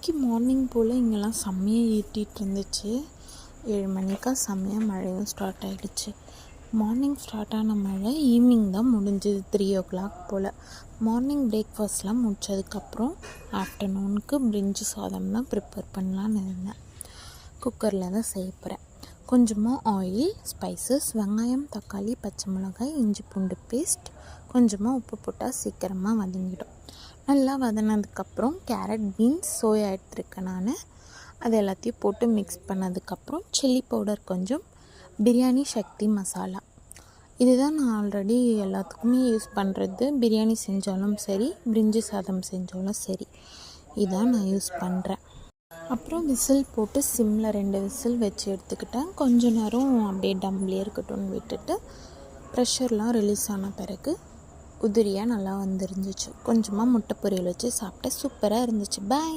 இன்றைக்கி மார்னிங் போல் இங்கெல்லாம் செம்மையாக ஈட்டிகிட்டு இருந்துச்சு. 7 மணிக்கா செம்மையாக மழையும் ஸ்டார்ட் ஆகிடுச்சு. மார்னிங் ஸ்டார்ட் ஆன மழை ஈவினிங் தான் முடிஞ்சுது, 3 o'clock போல். மார்னிங் பிரேக்ஃபாஸ்ட்லாம் முடித்ததுக்கப்புறம் ஆஃப்டர்நூனுக்கு பிரிஞ்சி சாதம் தான் ப்ரிப்பேர் பண்ணலான்னு இருந்தேன். குக்கரில் தான் செய்ய போகிறேன். கொஞ்சமாக ஆயில், ஸ்பைசஸ், வெங்காயம், தக்காளி, பச்சை மிளகாய், இஞ்சி பூண்டு பேஸ்ட், கொஞ்சமாக உப்பு போட்டால் சீக்கிரமாக வதங்கிடும். நல்லா வதனதுக்கப்புறம் கேரட், பீன்ஸ், சோயா எடுத்துருக்கேன் நான். அது எல்லாத்தையும் போட்டு மிக்ஸ் பண்ணதுக்கப்புறம் சில்லி பவுடர் கொஞ்சம், பிரியாணி சக்தி மசாலா. இதுதான் நான் ஆல்ரெடி எல்லாத்துக்குமே யூஸ் பண்ணுறது. பிரியாணி செஞ்சாலும் சரி, பிரிஞ்சி சாதம் செஞ்சாலும் சரி, இதான் நான் யூஸ் பண்ணுறேன். அப்புறம் விசில் போட்டு சிம்மில் 2 விசில் வச்சு எடுத்துக்கிட்டேன். கொஞ்ச நேரம் அப்படியே டம்ப்லேயே இருக்கட்டும்னு விட்டுட்டு ப்ரெஷர்லாம் ரிலீஸ் ஆன பிறகு உதிரியாக நல்லா வந்துருந்துச்சு. கொஞ்சமாக முட்டை பொரியல் வச்சு சாப்பிட்டேன். சூப்பராக இருந்துச்சு. பாய்.